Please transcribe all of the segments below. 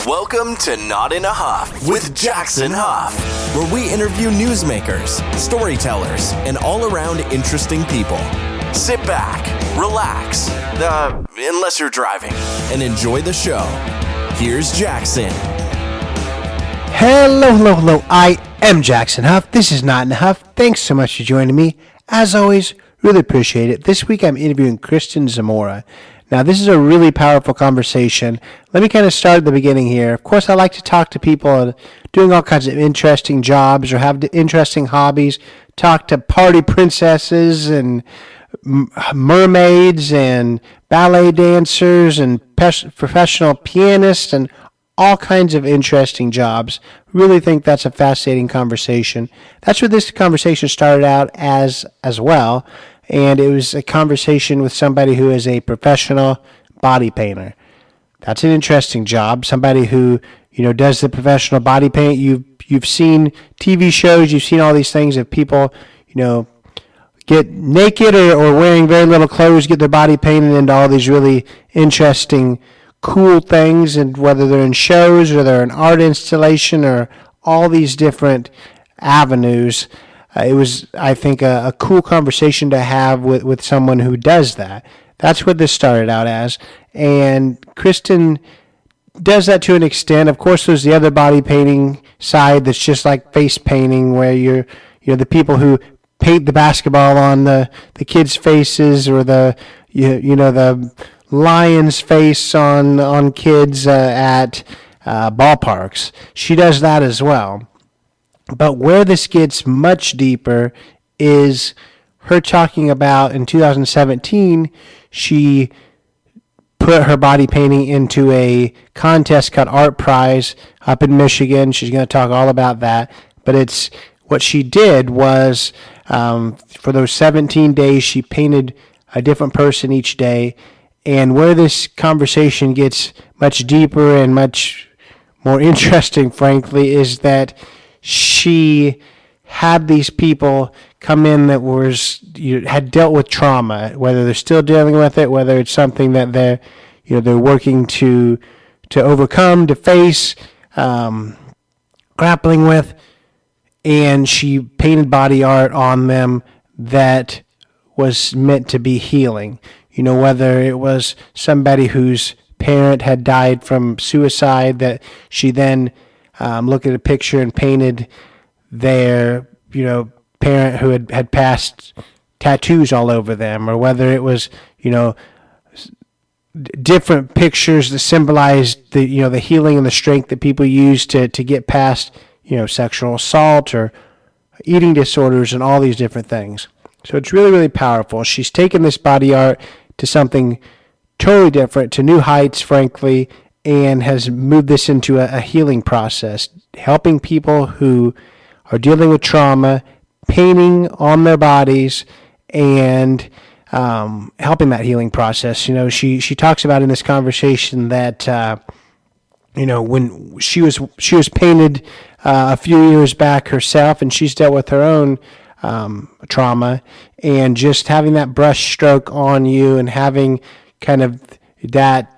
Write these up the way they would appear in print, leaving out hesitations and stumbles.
Welcome to Not in a Huff with Jackson Huff, where we interview newsmakers, storytellers, and all-around interesting people. Sit back, relax, unless you're driving, and enjoy the show. Here's Jackson. Hello. I am Jackson Huff. This is Not in a Huff. Thanks so much for joining me. As always, really appreciate it. This week I'm interviewing Kristen Zamora. Now, this is a really powerful conversation. Let me kind of start at the beginning here. Of course, I like to talk to people doing all kinds of interesting jobs or have interesting hobbies, talk to party princesses and mermaids and ballet dancers and professional pianists and all kinds of interesting jobs. Really think that's a fascinating conversation. That's what this conversation started out as well. And it was a conversation with somebody who is a professional body painter. That's an interesting job. Somebody who, does the professional body paint. You've seen TV shows, you've seen all these things of people, get naked or wearing very little clothes, get their body painted into all these really interesting, cool things, and whether they're in shows or they're an art installation or all these different avenues. It was, I think, a cool conversation to have with someone who does that. That's what this started out as. And Kristen does that to an extent. Of course, there's the other body painting side that's just like face painting, where you're the people who paint the basketball on the kids' faces, or the lion's face on kids at ballparks. She does that as well. But where this gets much deeper is her talking about in 2017, she put her body painting into a contest called ArtPrize up in Michigan. She's going to talk all about that. But it's what she did was for those 17 days, she painted a different person each day. And where this conversation gets much deeper and much more interesting, frankly, is that she had these people come in that had dealt with trauma, whether they're still dealing with it, whether it's something that they're working to overcome, to face, grappling with, and she painted body art on them that was meant to be healing. Whether it was somebody whose parent had died from suicide, that she then looked at a picture and painted their, parent who had passed tattoos all over them, or whether it was, different pictures that symbolized the healing and the strength that people use to get past, sexual assault or eating disorders and all these different things. So it's really, really powerful. She's taken this body art to something totally different, to new heights, frankly, and has moved this into a healing process, helping people who are dealing with trauma, painting on their bodies, and helping that healing process. She talks about in this conversation that when she was painted a few years back herself, and she's dealt with her own trauma, and just having that brush stroke on you and having kind of that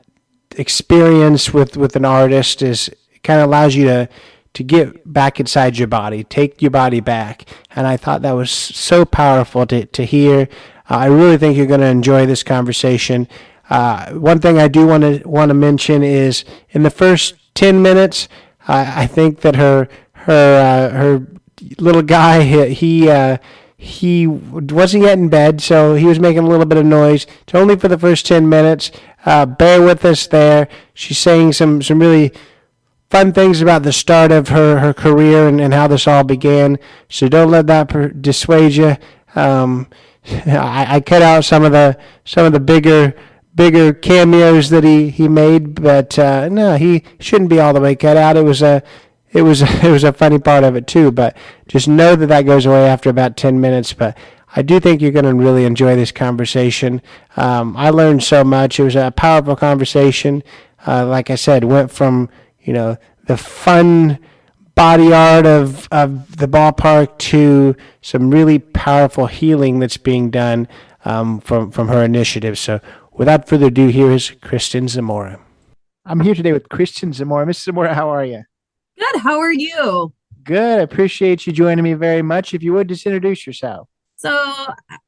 experience with an artist kind of allows you to get back inside your body, take your body back. And I thought that was so powerful to hear. I really think you're going to enjoy this conversation. One thing I do want to mention is in the first 10 minutes, I think that her little guy, he wasn't yet in bed, so he was making a little bit of noise. It's only for the first 10 minutes. Bear with us there. She's saying some really fun things about the start of her career and how this all began. So don't let that dissuade you. I cut out some of the bigger cameos that he made, but no, he shouldn't be all the way cut out. It was a funny part of it too, but just know that goes away after about 10 minutes. But I do think you're going to really enjoy this conversation. I learned so much. It was a powerful conversation. Like I said, went from, the fun body art of the ballpark to some really powerful healing that's being done from her initiative. So without further ado, here is Kristen Zamora. I'm here today with Kristen Zamora. Miss Zamora, how are you? Good. How are you? Good. I appreciate you joining me very much. If you would, just introduce yourself. So,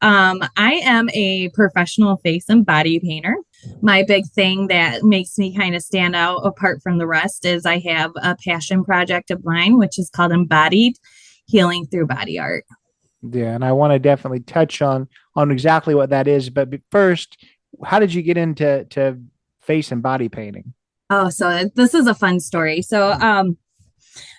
I am a professional face and body painter. My big thing that makes me kind of stand out apart from the rest is I have a passion project of mine, which is called Embodied Healing Through Body Art. Yeah, and I want to definitely touch on exactly what that is. But first, how did you get into face and body painting? Oh, so this is a fun story. So,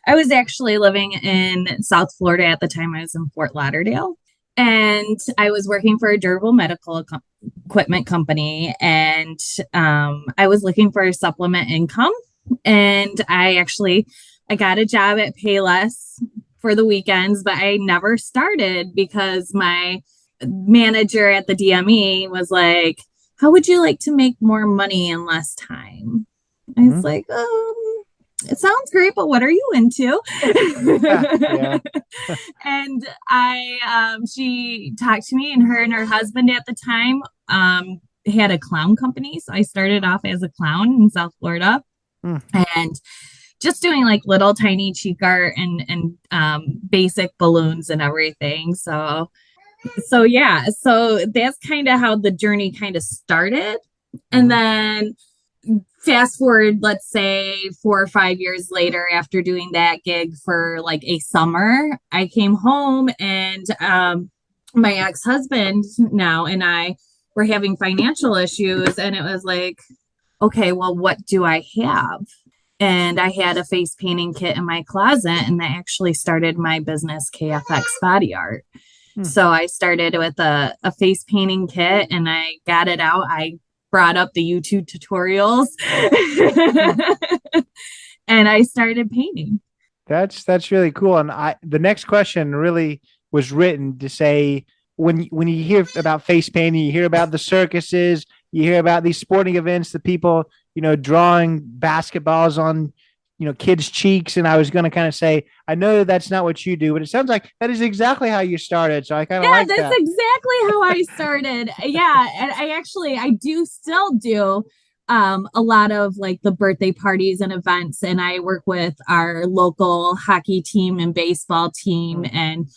I was actually living in South Florida at the time. I was in Fort Lauderdale, and I was working for a durable medical equipment company, and I was looking for a supplement income. And I got a job at Payless for the weekends, but I never started because my manager at the DME was like, "How would you like to make more money in less time?" I was like, it sounds great, but what are you into? Yeah. And she talked to me, and her husband at the time had a clown company. So I started off as a clown in South Florida and just doing like little tiny cheek art and basic balloons and everything. So yeah, so that's kind of how the journey kind of started. And then fast forward, let's say 4 or 5 years later, after doing that gig for like a summer, I came home, and my ex-husband now and I were having financial issues, and it was like, okay, well, what do I have? And I had a face painting kit in my closet, and that actually started my business, KFX Body Art. So I started with a face painting kit, and I got it out. I brought up the YouTube tutorials and I started painting. That's really cool. And the next question really was written to say, when you hear about face painting, you hear about the circuses, you hear about these sporting events, the people, drawing basketballs on, kids' cheeks. And I was going to kind of say, I know that's not what you do, but it sounds like that is exactly how you started. So I kind of like that. That's exactly how I started. Yeah. And I do still do a lot of like the birthday parties and events. And I work with our local hockey team and baseball team. And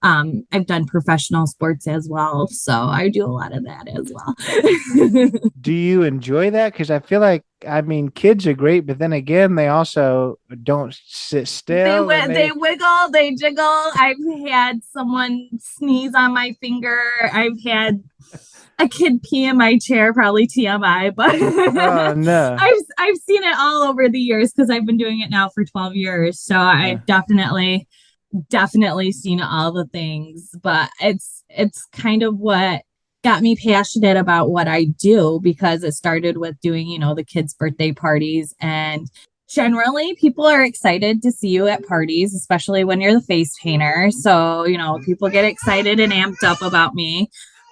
I've done professional sports as well. So I do a lot of that as well. Do you enjoy that? Because I feel like, kids are great, but then again, they also don't sit still. They wiggle, they jiggle. I've had someone sneeze on my finger. I've had a kid pee in my chair, probably TMI, but oh, no. I've seen it all over the years because I've been doing it now for 12 years. So I've definitely seen all the things, but it's kind of what got me passionate about what I do, because it started with doing, the kids' birthday parties. And generally people are excited to see you at parties, especially when you're the face painter. So, people get excited and amped up about me.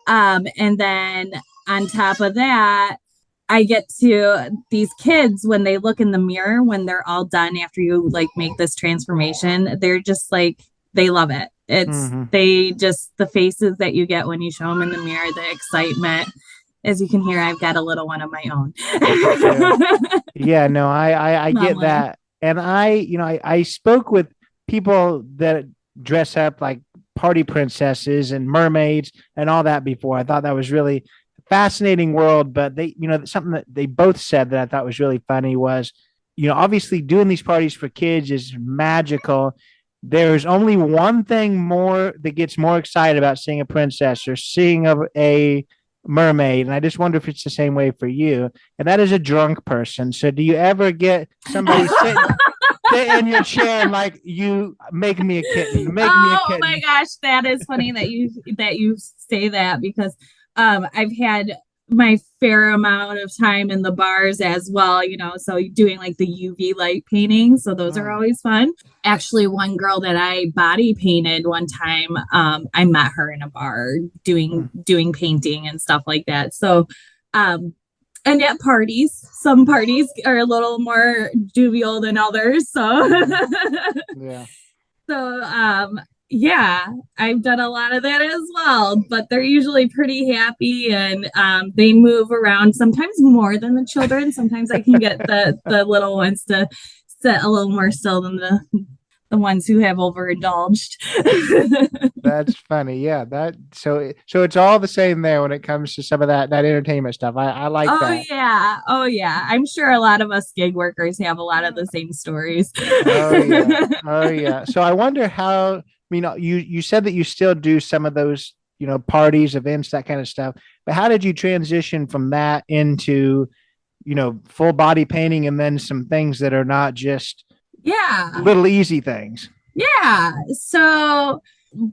And then on top of that, I get to these kids, when they look in the mirror, when they're all done after you like make this transformation, they're just like, they love it. It's the faces that you get when you show them in the mirror, the excitement. As you can hear, I've got a little one of my own. Yeah, no, I get that. And I spoke with people that dress up like party princesses and mermaids and all that before. I thought that was really fascinating world. But they, something that they both said that I thought was really funny was, obviously doing these parties for kids is magical. There's only one thing more that gets more excited about seeing a princess or seeing a mermaid. And I just wonder if it's the same way for you. And that is a drunk person. So do you ever get somebody sit in your chair and like, you make me a kitten, make me a kitten? Oh my gosh, that is funny that you say that, because I've had my fair amount of time in the bars as well, so doing like the UV light painting. So those are always fun. Actually, one girl that I body painted one time, I met her in a bar doing painting and stuff like that. So, and at parties, some parties are a little more jovial than others. So, yeah. So, Yeah, I've done a lot of that as well, but they're usually pretty happy and they move around sometimes more than the children. Sometimes I can get the little ones to sit a little more still than the ones who have overindulged. That's funny. Yeah, so it's all the same there when it comes to some of that entertainment stuff. I like Oh that. yeah. Oh yeah. I'm sure a lot of us gig workers have a lot of the same stories. Oh yeah. Oh yeah. So I wonder how, you said that you still do some of those, parties, events, that kind of stuff. But how did you transition from that into, full body painting and then some things that are not just Yeah. little easy things? Yeah. So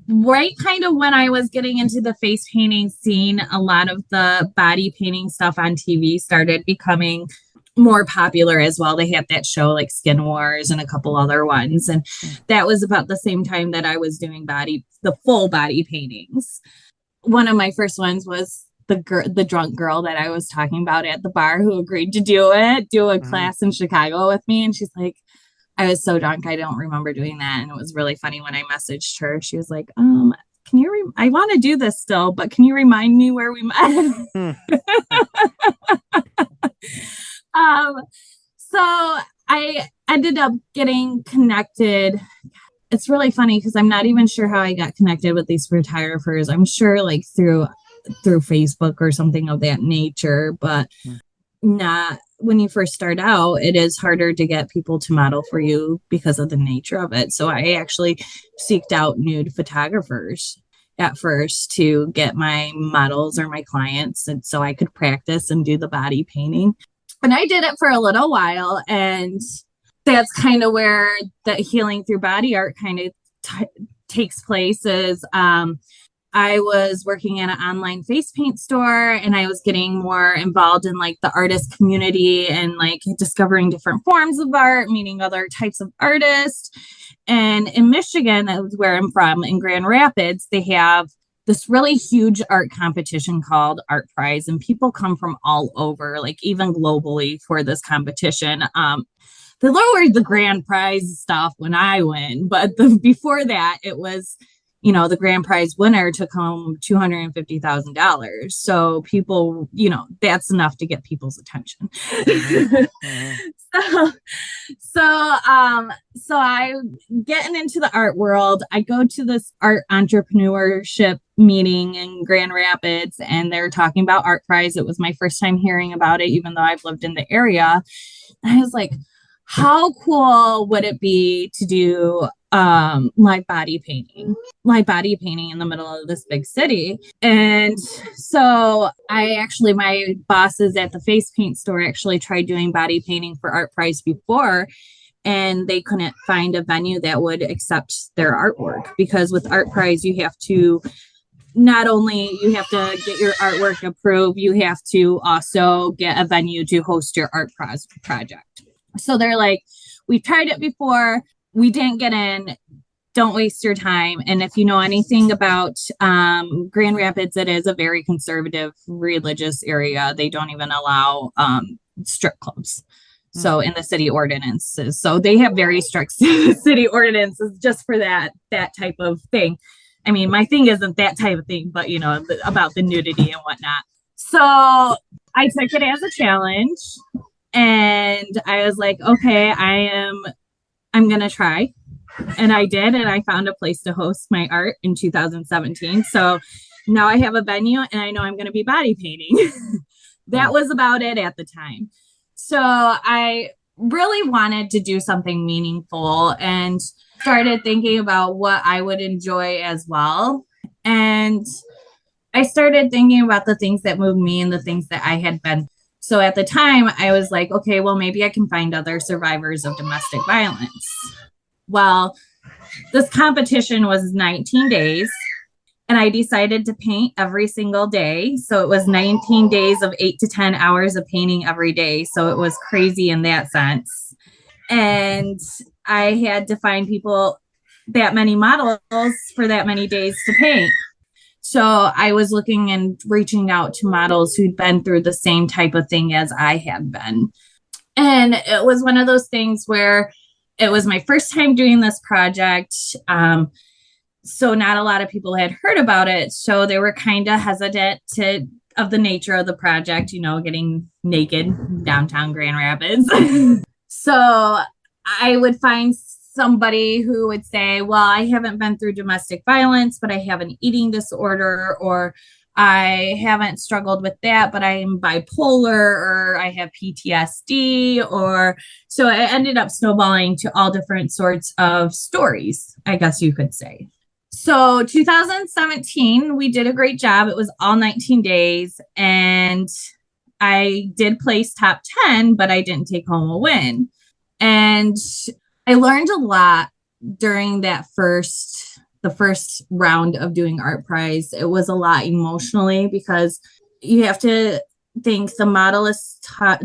right kind of when I was getting into the face painting scene, a lot of the body painting stuff on TV started becoming more popular as well. They had that show like Skin Wars and a couple other ones. And that was about the same time that I was doing the full body paintings. One of my first ones was the drunk girl that I was talking about at the bar who agreed to do a class in Chicago with me. And she's like, I was so drunk, I don't remember doing that. And it was really funny when I messaged her. She was like, can you, I want to do this still, but can you remind me where we met? So I ended up getting connected. It's really funny because I'm not even sure how I got connected with these photographers. I'm sure like through Facebook or something of that nature, but not when you first start out, it is harder to get people to model for you because of the nature of it. So I actually seeked out nude photographers at first to get my models or my clients, and so I could practice and do the body painting. And I did it for a little while, and that's kind of where the healing through body art kind of takes place. Is I was working at an online face paint store, and I was getting more involved in like the artist community and like discovering different forms of art, meeting other types of artists. And in Michigan, that was where I'm from, in Grand Rapids, they have this really huge art competition called ArtPrize, and people come from all over, like even globally, for this competition. They lowered the grand prize stuff when I went, but before that, it was, the grand prize winner took home $250,000. So people, that's enough to get people's attention. So I getting into the art world. I go to this art entrepreneurship meeting in Grand Rapids, and they're talking about ArtPrize. It was my first time hearing about it, even though I've lived in the area. And I was like, how cool would it be to do live body painting in the middle of this big city? And so my bosses at the face paint store actually tried doing body painting for ArtPrize before, and they couldn't find a venue that would accept their artwork, because with ArtPrize you have to not only you have to get your artwork approved, you have to also get a venue to host your art project. So they're like, we've tried it before, we didn't get in, don't waste your time. And if you know anything about Grand Rapids, it is a very conservative religious area. They don't even allow strip clubs. So in the city ordinances, so they have very strict city ordinances just for that type of thing. I mean, my thing isn't that type of thing, but about the nudity and whatnot. So I took it as a challenge. And I was like, okay, I'm going to try. And I did. And I found a place to host my art in 2017. So now I have a venue, and I know I'm going to be body painting. That was about it at the time. So I really wanted to do something meaningful and started thinking about what I would enjoy as well. And I started thinking about the things that moved me and the things that I had been. So at the time, I was like, okay, well, maybe I can find other survivors of domestic violence. Well, this competition was 19 days, and I decided to paint every single day. So it was 19 days of 8 to 10 hours of painting every day. So it was crazy in that sense. And I had to find people, that many models for that many days to paint. So I was looking and reaching out to models who'd been through the same type of thing as I had been. And it was one of those things where it was my first time doing this project. So not a lot of people had heard about it. So they were kind of hesitant of the nature of the project, getting naked downtown Grand Rapids. So I would find somebody who would say, well, I haven't been through domestic violence, but I have an eating disorder, or I haven't struggled with that, but I'm bipolar, or I have PTSD, or so it ended up snowballing to all different sorts of stories, I guess you could say. So 2017, we did a great job. It was all 19 days, and I did place top 10, but I didn't take home a win. And I learned a lot during the first round of doing ArtPrize. It was a lot emotionally, because you have to think the model is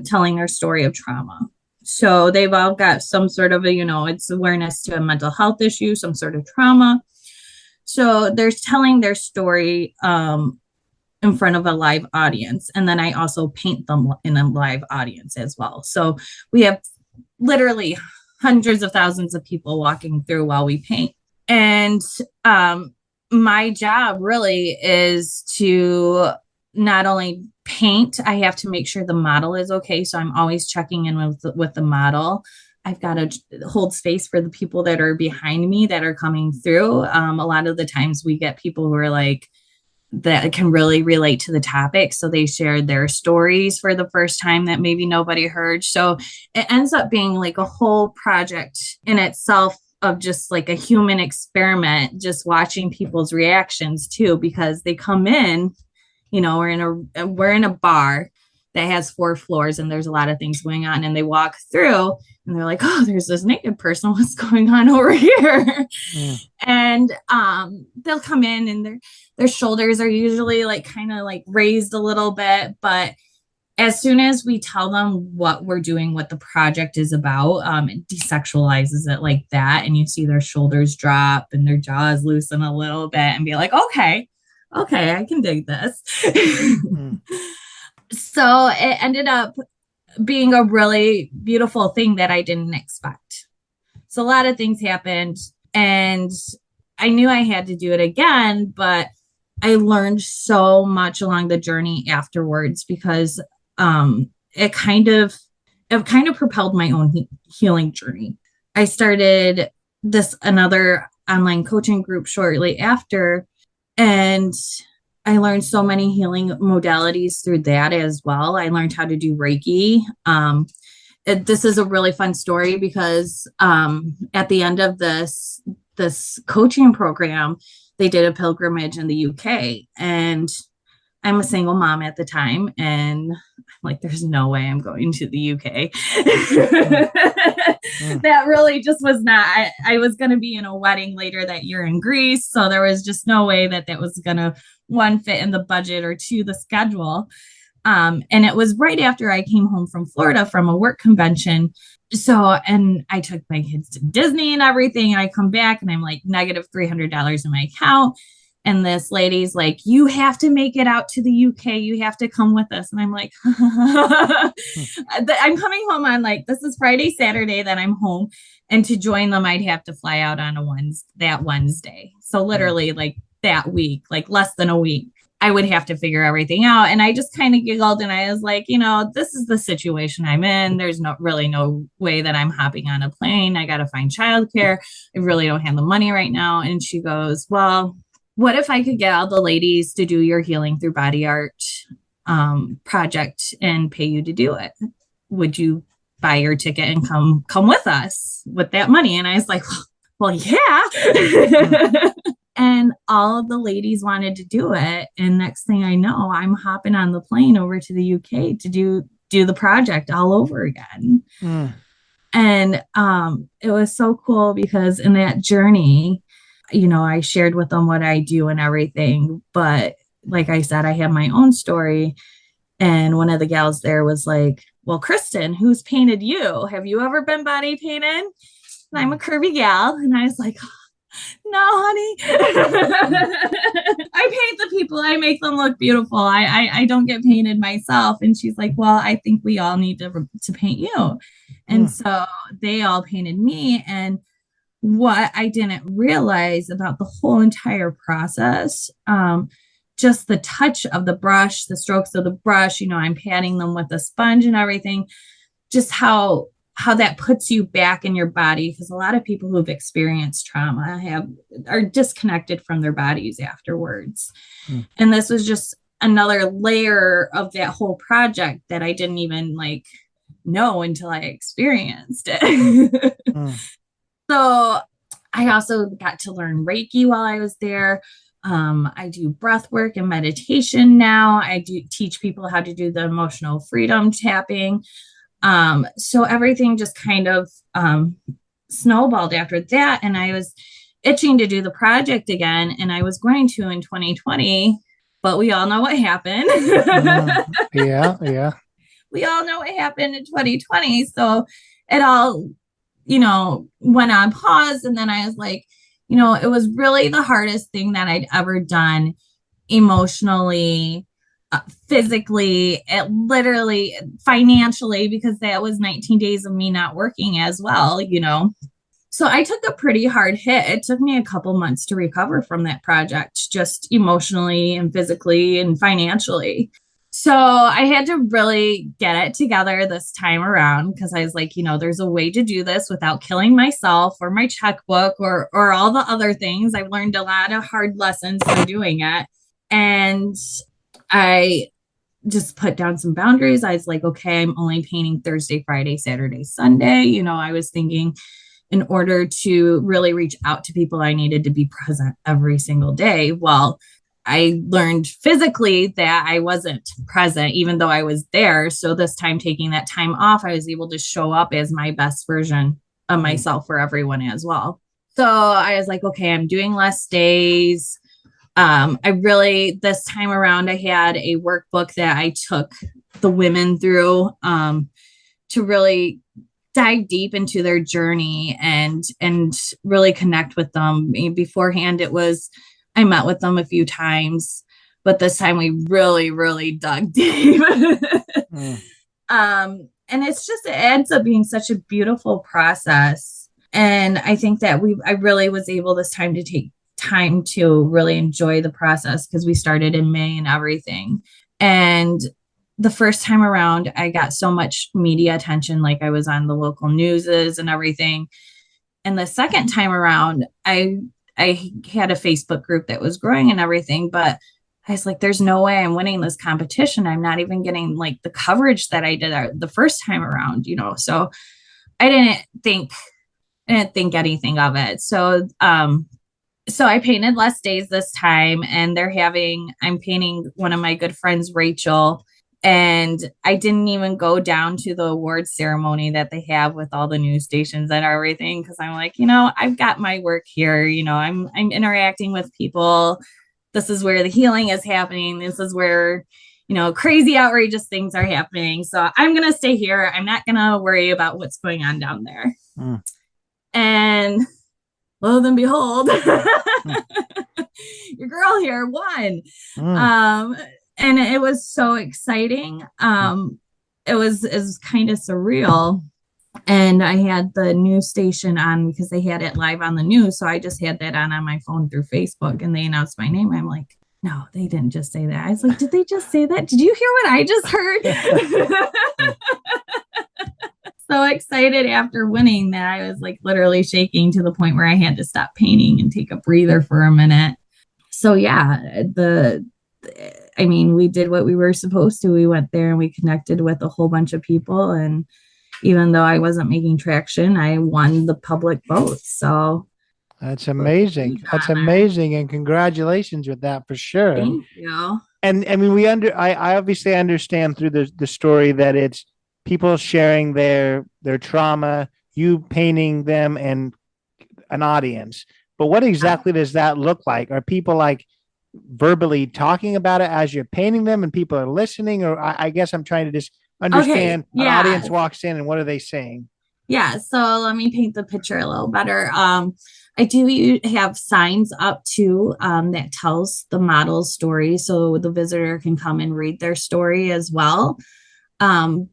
telling their story of trauma. So they've all got some sort of it's awareness to a mental health issue, some sort of trauma. So they're telling their story in front of a live audience. And then I also paint them in a live audience as well. So we have literally hundreds of thousands of people walking through while we paint. And my job really is to not only paint, I have to make sure the model is okay. So I'm always checking in with the model. I've got to hold space for the people that are behind me that are coming through. A lot of the times we get people who are like, that can really relate to the topic. So they shared their stories for the first time that maybe nobody heard. So it ends up being like a whole project in itself of just like a human experiment, just watching people's reactions too, because they come in, we're in a bar that has 4 floors and there's a lot of things going on, and they walk through and they're like, oh, there's this naked person. What's going on over here? Yeah. And they'll come in and their shoulders are usually like kind of like raised a little bit. But as soon as we tell them what we're doing, what the project is about, it desexualizes it like that. And you see their shoulders drop and their jaws loosen a little bit and be like, okay, I can dig this. So it ended up being a really beautiful thing that I didn't expect. So a lot of things happened, and I knew I had to do it again, but I learned so much along the journey afterwards, because it kind of propelled my own healing journey. I started another online coaching group shortly after, and I learned so many healing modalities through that as well. I learned how to do Reiki. This is a really fun story, because at the end of this coaching program, they did a pilgrimage in the UK, and I'm a single mom at the time, and I'm like, there's no way I'm going to the UK. That really just was not, I was going to be in a wedding later that year in Greece. So there was just no way that was going to, 1, fit in the budget, or 2, the schedule. And it was right after I came home from Florida from a work convention. So, and I took my kids to Disney and everything. And I come back and I'm like negative $300 in my account. And this lady's like, you have to make it out to the UK. You have to come with us. And I'm like, I'm coming home on this is Friday, Saturday that I'm home. And to join them, I'd have to fly out on that Wednesday. So literally that week, less than a week, I would have to figure everything out. And I just kind of giggled, and I was like, this is the situation I'm in. There's no way that I'm hopping on a plane. I got to find childcare. I really don't have the money right now. And she goes, well, what if I could get all the ladies to do your healing through body art project and pay you to do it? Would you buy your ticket and come with us with that money? And I was like, well, yeah. And all of the ladies wanted to do it. And next thing I know, I'm hopping on the plane over to the UK to do the project all over again. And it was so cool, because in that journey, I shared with them what I do and everything. But like I said, I have my own story. And one of the gals there was like, well, Kristen, who's painted you? Have you ever been body painted? And I'm a curvy gal. And I was like, no, honey. I paint the people. I make them look beautiful. I don't get painted myself. And she's like, well, I think we all need to paint you. And so they all painted me. And what I didn't realize about the whole entire process, just the touch of the brush, the strokes of the brush, I'm patting them with a sponge and everything, just how that puts you back in your body, because a lot of people who've experienced trauma are disconnected from their bodies afterwards. And this was just another layer of that whole project that I didn't even know until I experienced it. So I also got to learn Reiki while I was there. I do breath work and meditation now. I do teach people how to do the emotional freedom tapping. So everything just kind of snowballed after that. And I was itching to do the project again. And I was going to in 2020, but we all know what happened. Yeah. We all know what happened in 2020. So it all, went on pause. And then I was like, it was really the hardest thing that I'd ever done emotionally, physically, literally, financially, because that was 19 days of me not working as well, So I took a pretty hard hit. It took me a couple months to recover from that project, just emotionally and physically and financially. So I had to really get it together this time around, because I was like, there's a way to do this without killing myself or my checkbook or all the other things. I've learned a lot of hard lessons from doing it. And I just put down some boundaries. I was like, okay, I'm only painting Thursday, Friday, Saturday, Sunday. I was thinking in order to really reach out to people, I needed to be present every single day. Well, I learned physically that I wasn't present, even though I was there. So this time, taking that time off, I was able to show up as my best version of myself for everyone as well. So I was like, okay, I'm doing less days. This time around, I had a workbook that I took the women through to really dive deep into their journey and really connect with them. Beforehand, I met with them a few times, but this time we really, really dug deep. And it ends up being such a beautiful process. And I think that I really was able this time to take time to really enjoy the process, because we started in May and everything. And the first time around, I got so much media attention, like I was on the local newses and everything. And the second time around, I had a Facebook group that was growing and everything, but I was like, there's no way I'm winning this competition. I'm not even getting the coverage that I did the first time around, so I didn't think anything of it. So I painted less days this time, and I'm painting one of my good friends, Rachel. And I didn't even go down to the awards ceremony that they have with all the news stations and everything, because I'm like, I've got my work here. I'm interacting with people. This is where the healing is happening. This is where, crazy, outrageous things are happening. So I'm going to stay here. I'm not going to worry about what's going on down there. And lo and behold, your girl here won. And it was so exciting. It was kind of surreal. And I had the news station on because they had it live on the news. So I just had that on my phone through Facebook, and they announced my name. I'm like, no, they didn't just say that. I was like, did they just say that? Did you hear what I just heard? So excited after winning that I was literally shaking to the point where I had to stop painting and take a breather for a minute. So yeah, we did what we were supposed to. We went there and we connected with a whole bunch of people. And even though I wasn't making traction, I won the public vote. So that's amazing. That's amazing. And congratulations with that for sure. Thank you. And I obviously understand through the story that it's people sharing their trauma, you painting them, and an audience. But what exactly does that look like? Are people verbally talking about it as you're painting them and people are listening? Or I guess I'm trying to just understand. An audience walks in and what are they saying? Yeah. So let me paint the picture a little better. I do have signs up too that tells the model's story, so the visitor can come and read their story as well.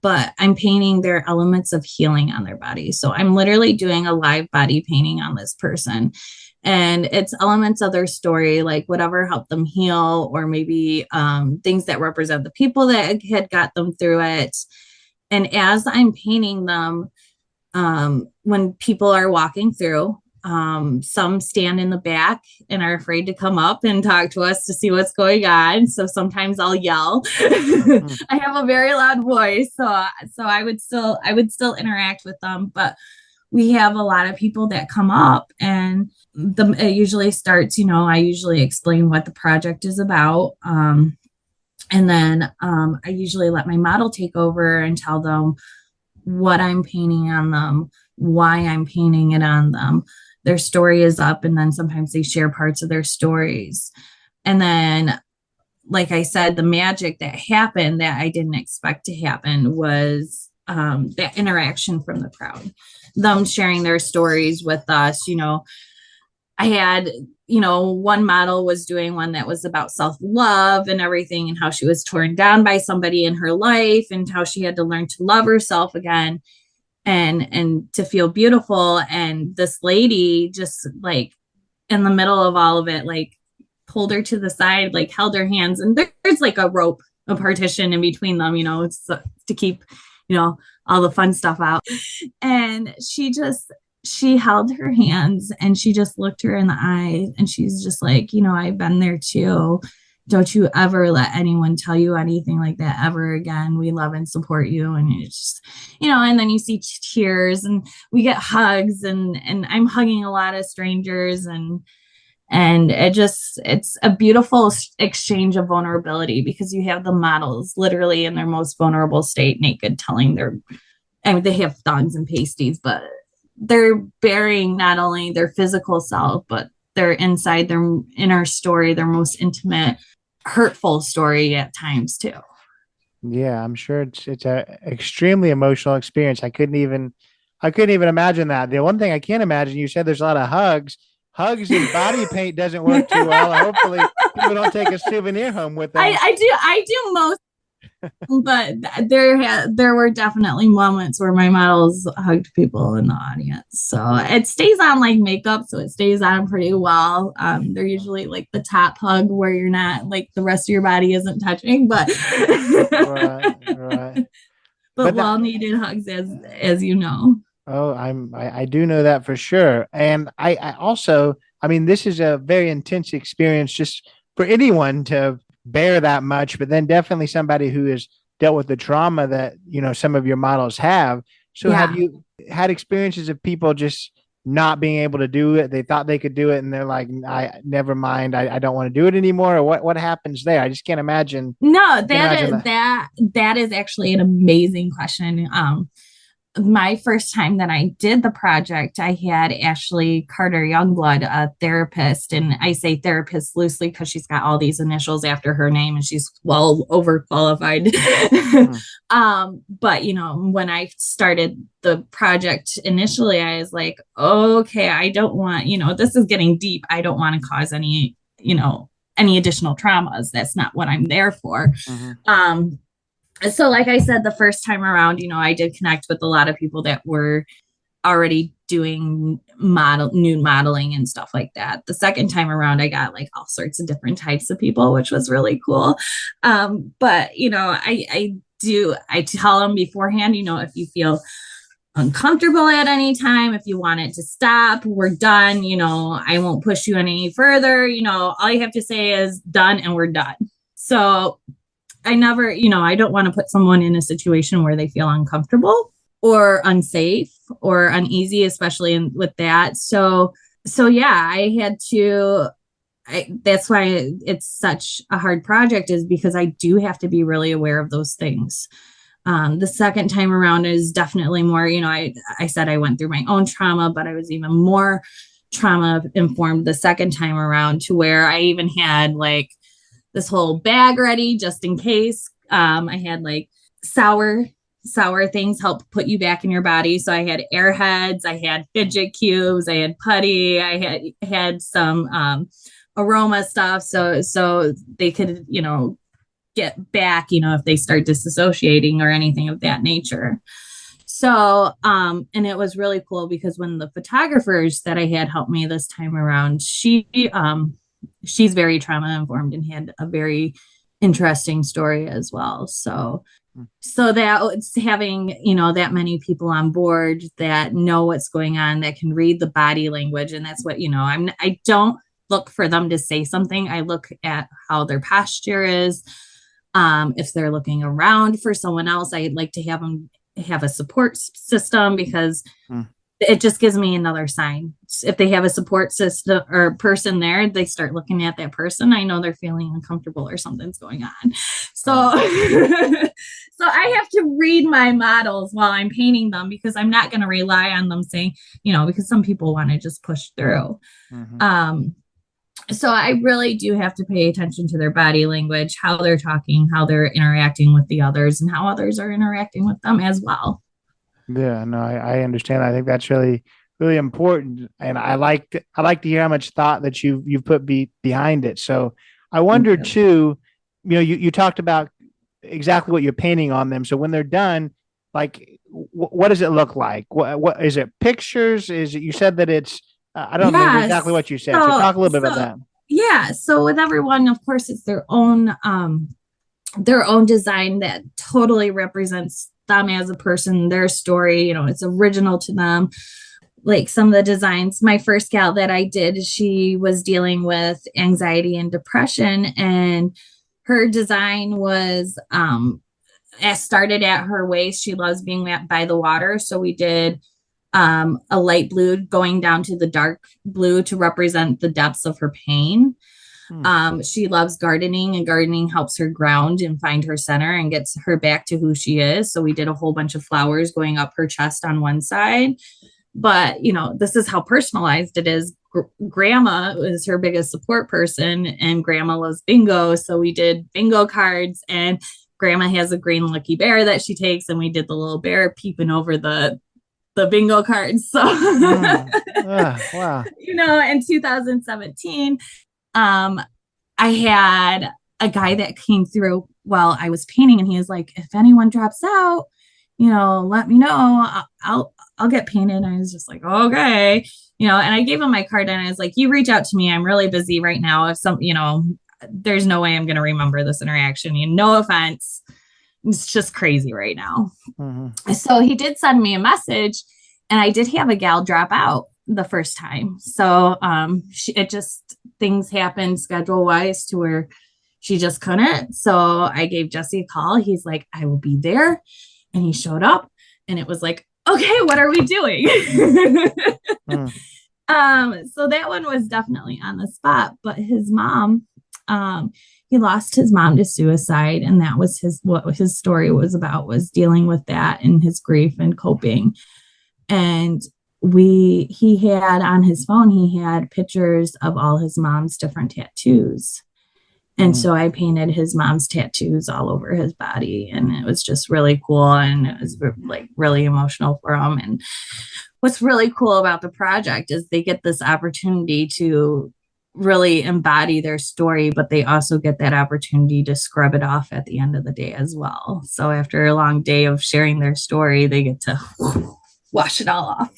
But I'm painting their elements of healing on their body. So I'm literally doing a live body painting on this person. And it's elements of their story, like whatever helped them heal, or maybe things that represent the people that had got them through it. And as I'm painting them, when people are walking through, some stand in the back and are afraid to come up and talk to us to see what's going on. So sometimes I'll yell. I have a very loud voice, so I would still interact with them. But we have a lot of people that come up, and it usually starts, I usually explain what the project is about. And then I usually let my model take over and tell them what I'm painting on them, why I'm painting it on them. Their story is up, and then sometimes they share parts of their stories. And then, like I said, the magic that happened that I didn't expect to happen was that interaction from the crowd, them sharing their stories with us. I had, one model was doing one that was about self-love and everything, and how she was torn down by somebody in her life, and how she had to learn to love herself again and to feel beautiful. And this lady just, like, in the middle of all of it, like, pulled her to the side, like held her hands, and there's like a rope, a partition in between them, it's to keep, all the fun stuff out. And she held her hands, and she just looked her in the eyes, and she's just like, I've been there too. Don't you ever let anyone tell you anything like that ever again. We love and support you. And it's just, and then you see tears, and we get hugs, and I'm hugging a lot of strangers, and it's a beautiful exchange of vulnerability, because you have the models literally in their most vulnerable state, naked, telling they have thongs and pasties, but they're bearing not only their physical self, but their inside, their inner story, their most intimate, hurtful story at times too. Yeah, I'm sure it's a extremely emotional experience. I couldn't even imagine that. The one thing I can't imagine, you said there's a lot of hugs. Hugs and body paint doesn't work too well. Hopefully people don't take a souvenir home with them. I do most, but there were definitely moments where my models hugged people in the audience. So it stays on like makeup, so it stays on pretty well. They're usually like the top hug where you're not, like, the rest of your body isn't touching, but right. but well needed hugs, as you know. Oh, I do know that for sure. And I also, this is a very intense experience just for anyone to bear that much, but then definitely somebody who has dealt with the trauma that, some of your models have. So Yeah. Have you had experiences of people just not being able to do it? They thought they could do it, and they're like, never mind. I don't want to do it anymore. Or what happens there? I just can't imagine. No, that is actually an amazing question. My first time that I did the project, I had Ashley Carter Youngblood, a therapist, and I say therapist loosely because she's got all these initials after her name, and she's well overqualified. But when I started the project initially, I was like, okay, I don't want, this is getting deep. I don't want to cause any additional traumas. That's not what I'm there for. Mm-hmm. So like I said, the first time around, I did connect with a lot of people that were already doing nude modeling and stuff like that. The second time around, I got like all sorts of different types of people, which was really cool. But I tell them beforehand, if you feel uncomfortable at any time, if you want it to stop, we're done. I won't push you any further. All you have to say is done, and we're done. So I never, I don't want to put someone in a situation where they feel uncomfortable or unsafe or uneasy, especially with that. So yeah, I had to, that's why it's such a hard project, is because I do have to be really aware of those things. The second time around is definitely more, I said I went through my own trauma, but I was even more trauma informed the second time around, to where I even had like this whole bag ready just in case. I had like sour things help put you back in your body. So I had airheads, I had fidget cubes, I had putty, I had some aroma stuff. So they could, get back, if they start disassociating or anything of that nature. So, and it was really cool because when the photographers that I had help me this time around, she's very trauma informed and had a very interesting story as well. So that it's having, that many people on board that know what's going on, that can read the body language. And that's what, I don't look for them to say something. I look at how their posture is. If they're looking around for someone else, I like to have them have a support system because it just gives me another sign. If they have a support system or person there, they start looking at that person, I know they're feeling uncomfortable or something's going on. So, so I have to read my models while I'm painting them because I'm not going to rely on them saying, because some people want to just push through. So I really do have to pay attention to their body language, how they're talking, how they're interacting with the others, and how others are interacting with them as well. Yeah, no, I understand. I think that's really, really important. And I like to hear how much thought that you've put behind it. So I wonder too, you talked about exactly what you're painting on them. So when they're done, like, what does it look like? What is it? Pictures? Is it, you said that it's, I don't remember exactly what you said. So talk a little bit about that. Yeah. So with everyone, of course, it's their own design that totally represents them as a person, their story, it's original to them. Like some of the designs, my first gal that I did, she was dealing with anxiety and depression, and her design was started at her waist. She loves being by the water. So we did a light blue going down to the dark blue to represent the depths of her pain. She loves gardening, and gardening helps her ground and find her center and gets her back to who she is. So we did a whole bunch of flowers going up her chest on one side. But, this is how personalized it is. Grandma is her biggest support person, and grandma loves bingo. So we did bingo cards, and grandma has a green lucky bear that she takes, and we did the little bear peeping over the bingo cards. So, wow. In 2017, I had a guy that came through while I was painting, and he was like, if anyone drops out, let me know. I'll get painted. And I was just like, okay, and I gave him my card, and I was like, you reach out to me. I'm really busy right now. If there's no way I'm going to remember this interaction. No offense. It's just crazy right now. So he did send me a message, and I did have a gal drop out the first time. So things happened schedule wise to where she just couldn't. So I gave Jesse a call. He's like, I will be there. And he showed up, and it was like, okay, what are we doing? So that one was definitely on the spot, but his mom, he lost his mom to suicide. And that was what his story was about, was dealing with that and his grief and coping. And he had on his phone, he had pictures of all his mom's different tattoos. And so I painted his mom's tattoos all over his body, and it was just really cool. And it was like really emotional for him. And what's really cool about the project is they get this opportunity to really embody their story, but they also get that opportunity to scrub it off at the end of the day as well. So after a long day of sharing their story, they get to wash it all off.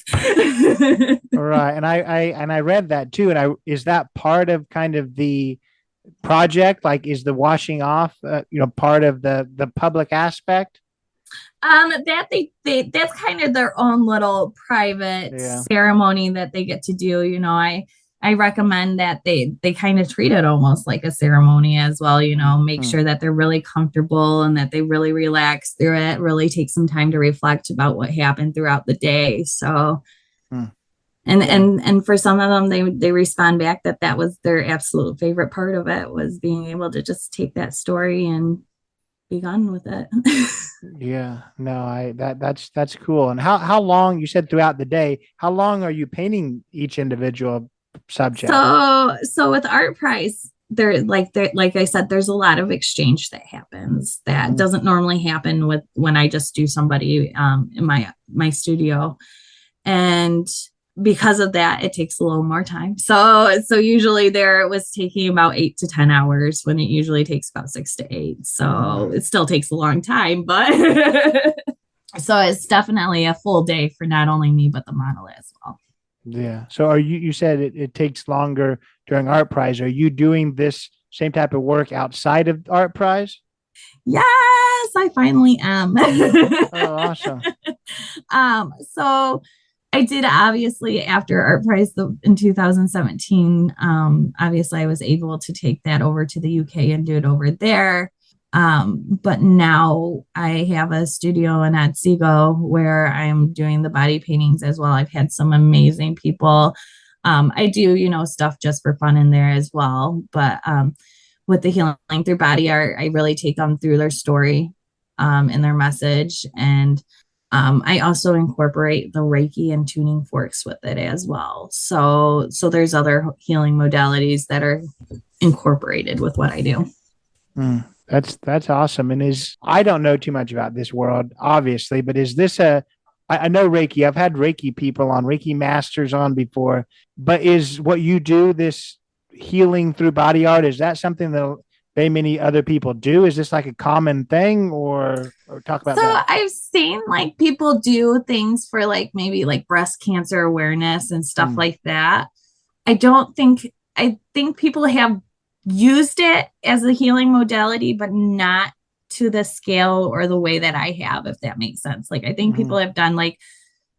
Right. And I read that too. And is that part of kind of the project? Like, is the washing off, part of the public aspect? That's kind of their own little private ceremony that they get to do. I recommend that they kind of treat it almost like a ceremony as well, make sure that they're really comfortable and that they really relax through it, really take some time to reflect about what happened throughout the day. So, and for some of them, they respond back that was their absolute favorite part of it, was being able to just take that story and be done with it. Yeah, no, that's cool. And how long, you said throughout the day, how long are you painting each individual subject? So with ArtPrize, like I said, there's a lot of exchange that happens that doesn't normally happen when I just do somebody in my studio. And because of that, it takes a little more time. So usually there it was taking about 8 to 10 hours when it usually takes about 6 to 8. So it still takes a long time, but so it's definitely a full day for not only me, but the model as well. Yeah. So you said it takes longer during ArtPrize. Are you doing this same type of work outside of ArtPrize? Yes, I finally am. Oh, awesome. So I did, obviously, after ArtPrize in 2017. Obviously I was able to take that over to the UK and do it over there. But now I have a studio in Otsego where I'm doing the body paintings as well. I've had some amazing people. I do, stuff just for fun in there as well. But with the healing through body art, I really take them through their story and their message. And I also incorporate the Reiki and tuning forks with it as well. So there's other healing modalities that are incorporated with what I do. That's awesome. And I don't know too much about this world, obviously, but is this I know Reiki. I've had Reiki people on, Reiki masters on before, but is what you do, this healing through body art, is that something that many other people do? Is this like a common thing, or talk about that? So I've seen like people do things for like maybe like breast cancer awareness and stuff like that. I think people have used it as a healing modality, but not to the scale or the way that I have, if that makes sense. Like I think people have done like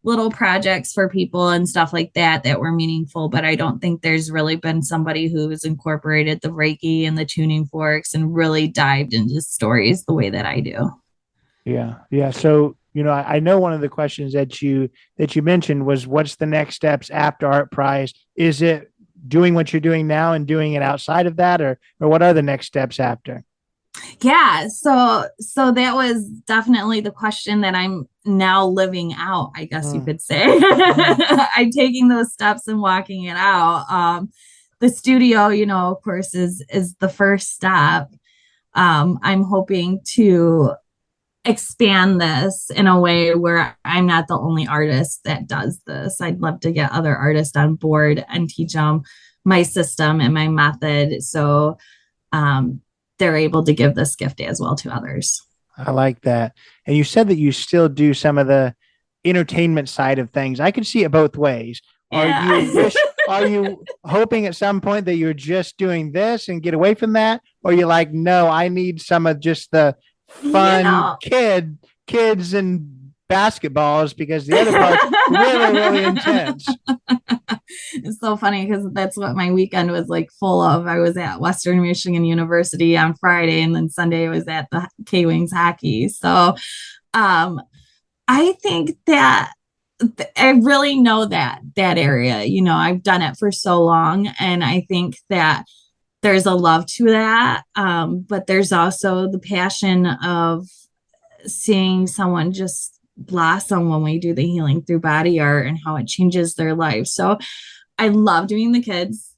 little projects for people and stuff like that were meaningful, but I don't think there's really been somebody who has incorporated the Reiki and the tuning forks and really dived into stories the way that I do. Yeah. So, I know one of the questions that you mentioned was, what's the next steps after ArtPrize? Is it doing what you're doing now and doing it outside of that, or what are the next steps after? Yeah, so that was definitely the question that I'm now living out, I guess you could say. I'm taking those steps and walking it out. The studio, of course, is the first step. I'm hoping to expand this in a way where I'm not the only artist that does this. I'd love to get other artists on board and teach them my system and my method. So they're able to give this gift as well to others. I like that. And you said that you still do some of the entertainment side of things. I can see it both ways. Yeah. Are you hoping at some point that you're just doing this and get away from that? Or you're like, no, I need some of just the fun kids and basketballs, because the other part's really, really intense. It's so funny because that's what my weekend was like full of. I was at Western Michigan University on Friday, and then Sunday I was at the K-Wings hockey. So I think that I really know that area. I've done it for so long, and I think that there's a love to that. But there's also the passion of seeing someone just blossom when we do the healing through body art and how it changes their life. So I love doing the kids.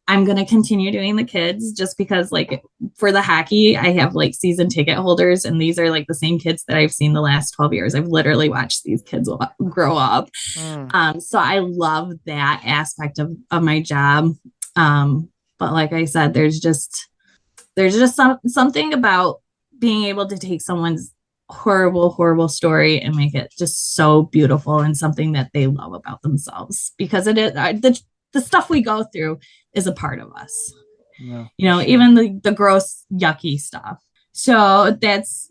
I'm going to continue doing the kids just because, like, for the hockey, I have like season ticket holders, and these are like the same kids that I've seen the last 12 years. I've literally watched these kids grow up. So I love that aspect of my job. But like I said, there's just something about being able to take someone's horrible story and make it just so beautiful and something that they love about themselves, because it is the stuff we go through is a part of us. Sure. Even the gross, yucky stuff. So it's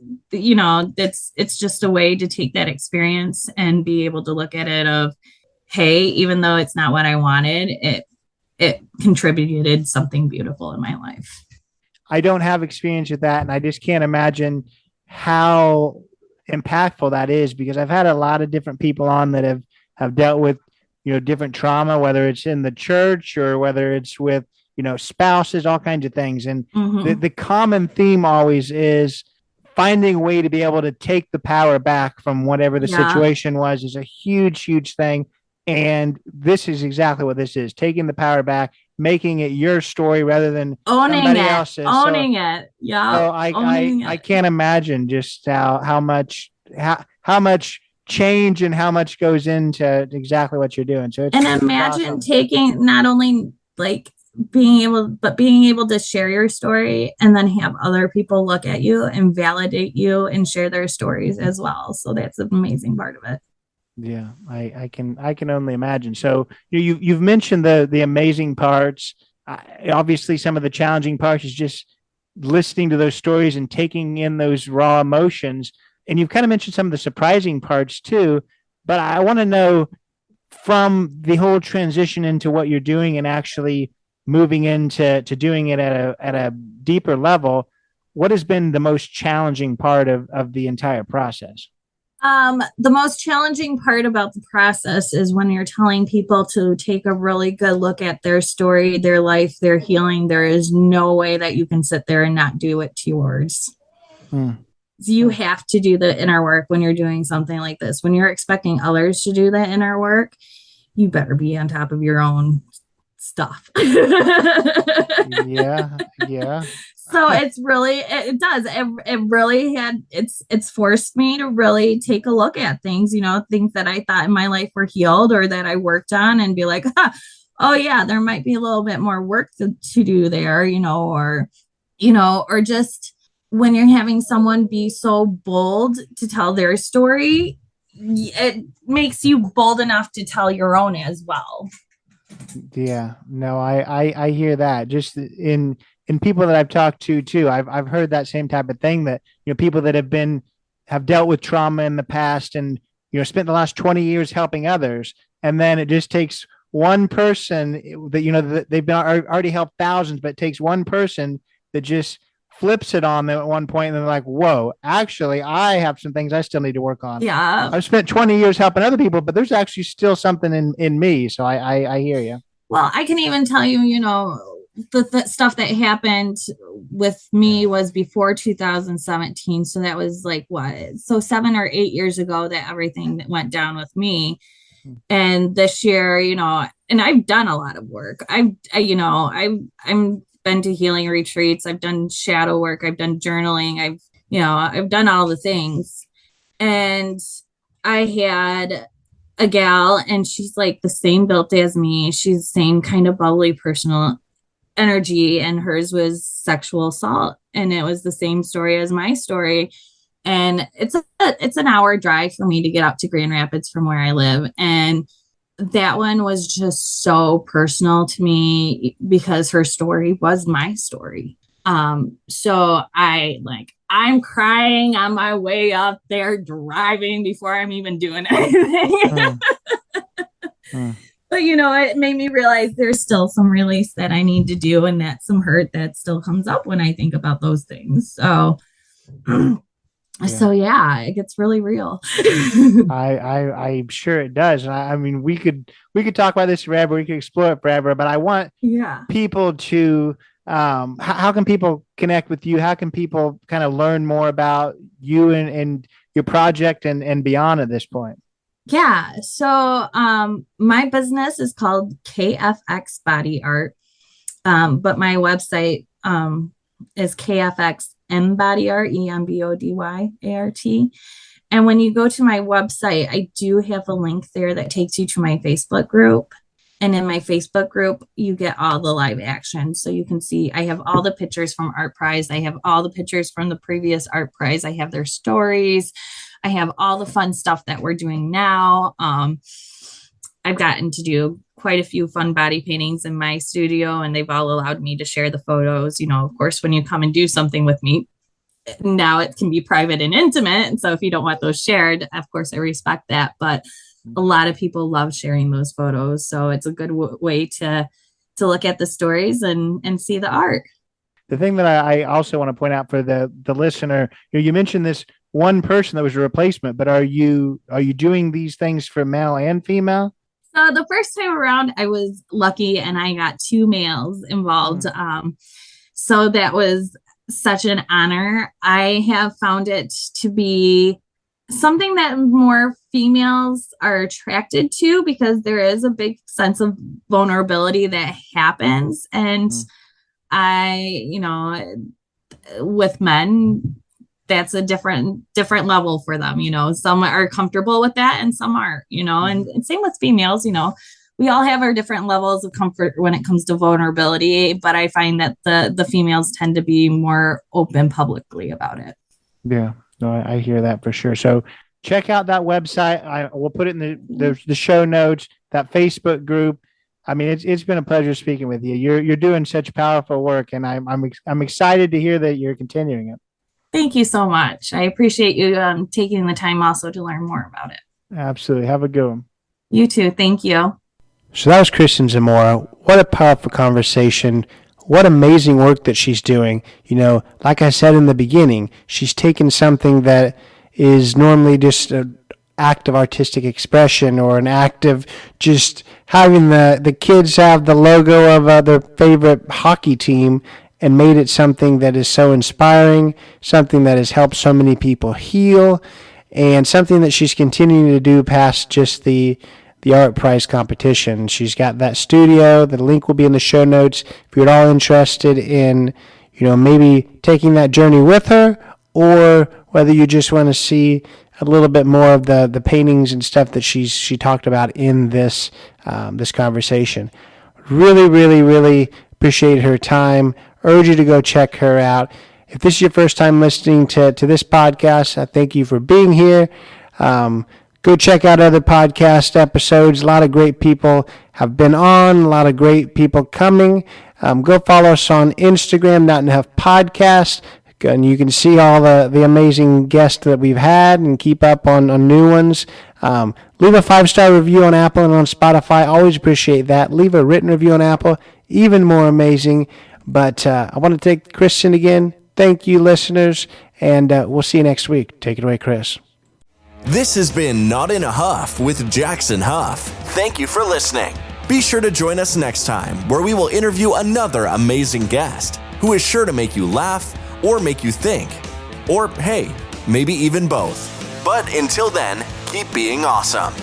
just a way to take that experience and be able to look at it of, hey, even though it's not what I wanted, it contributed something beautiful in my life. I don't have experience with that, and I just can't imagine how impactful that is, because I've had a lot of different people on that have dealt with, different trauma, whether it's in the church or whether it's with, spouses, all kinds of things. And the common theme always is finding a way to be able to take the power back from whatever the situation was is a huge, huge thing. And this is exactly what this is: taking the power back, making it your story rather than somebody else's. Owning it. Yeah. So I can't imagine just how much change in how much goes into exactly what you're doing. So and imagine taking not only like being able to share your story and then have other people look at you and validate you and share their stories as well. So that's an amazing part of it. Yeah, I can only imagine. So you've mentioned the amazing parts. Obviously, some of the challenging parts is just listening to those stories and taking in those raw emotions. And you've kind of mentioned some of the surprising parts too. But I want to know, from the whole transition into what you're doing and actually moving into doing it at a deeper level, what has been the most challenging part of the entire process? The most challenging part about the process is when you're telling people to take a really good look at their story, their life, their healing. There is no way that you can sit there and not do it to yours. You have to do the inner work when you're doing something like this. When you're expecting others to do the inner work, you better be on top of your own stuff. Yeah. So it really it's forced me to really take a look at things, things that I thought in my life were healed or that I worked on, and be like, oh yeah, there might be a little bit more work to do there, or just when you're having someone be so bold to tell their story, it makes you bold enough to tell your own as well. Yeah, no, I hear that. Just in people that I've talked to too, I've heard that same type of thing, that people that have dealt with trauma in the past and spent the last 20 years helping others, and then it just takes one person that they've been already helped thousands, but it takes one person that just flips it on them at one point, and they're like, whoa, actually I have some things I still need to work on. Yeah, I've spent 20 years helping other people, but there's actually still something in me. So I hear you. Well, I can even tell you, the stuff that happened with me was before 2017. So that was like what? So 7 or 8 years ago that everything that went down with me. And this year, and I've done a lot of work. I've been to healing retreats. I've done shadow work. I've done journaling. I've done all the things. And I had a gal, and she's like the same built as me. She's the same kind of bubbly personal energy, and hers was sexual assault, and it was the same story as my story. And it's an hour drive for me to get up to Grand Rapids from where I live, and that one was just so personal to me because her story was my story. So I'm crying on my way up there, driving before I'm even doing anything. But it made me realize there's still some release that I need to do, and that some hurt that still comes up when I think about those things. So So yeah, it gets really real. I'm sure it does. And I mean, we could talk about this forever. We could explore it forever, but I want people to, how can people connect with you? How can people kind of learn more about you and your project and beyond at this point? Yeah. So, my business is called KFX Body Art. But my website, is KFX Embody Art, EMBODYART. And when you go to my website, I do have a link there that takes you to my Facebook group. And in my Facebook group, you get all the live action. So you can see I have all the pictures from ArtPrize. I have all the pictures from the previous ArtPrize. I have their stories. I have all the fun stuff that we're doing now. I've gotten to do quite a few fun body paintings in my studio, and they've all allowed me to share the photos. Of course, when you come and do something with me, now it can be private and intimate. And so if you don't want those shared, of course, I respect that. But a lot of people love sharing those photos. So it's a good way to look at the stories and see the art. The thing that I also want to point out for the listener, you mentioned this one person that was a replacement, but are you doing these things for male and female? So the first time around, I was lucky and I got 2 males involved. So that was such an honor. I have found it to be something that more females are attracted to, because there is a big sense of vulnerability that happens. And with men, that's a different level for them. Some are comfortable with that and some aren't, and same with females. We all have our different levels of comfort when it comes to vulnerability, but I find that the females tend to be more open publicly about it. Yeah, no, I hear that for sure. So check out that website. I will put it in the show notes, that Facebook group. I mean, it's been a pleasure speaking with you. You're doing such powerful work, and I'm excited to hear that you're continuing it. Thank you so much. I appreciate you taking the time also to learn more about it. Absolutely. Have a good one. You too. Thank you. So that was Kristen Zamora. What a powerful conversation. What amazing work that she's doing. Like I said in the beginning, she's taken something that is normally just an act of artistic expression or an act of just having the kids have the logo of their favorite hockey team and made it something that is so inspiring, something that has helped so many people heal, and something that she's continuing to do past just the ArtPrize competition. She's got that studio. The link will be in the show notes if you're at all interested in, maybe taking that journey with her, or whether you just want to see a little bit more of the paintings and stuff that she talked about in this conversation. Really, really, really appreciate her time. Urge you to go check her out. If this is your first time listening to this podcast, I thank you for being here. Go check out other podcast episodes. A lot of great people have been on, a lot of great people coming. Go follow us on Instagram, Not Enough Podcast, and you can see all the amazing guests that we've had and keep up on new ones. Leave a 5-star review on Apple and on Spotify. Always appreciate that. Leave a written review on Apple. Even more amazing. But I want to thank Kristen again. Thank you, listeners, and we'll see you next week. Take it away, Chris. This has been Not in a Huff with Jackson Huff. Thank you for listening. Be sure to join us next time, where we will interview another amazing guest who is sure to make you laugh or make you think. Or, hey, maybe even both. But until then, keep being awesome.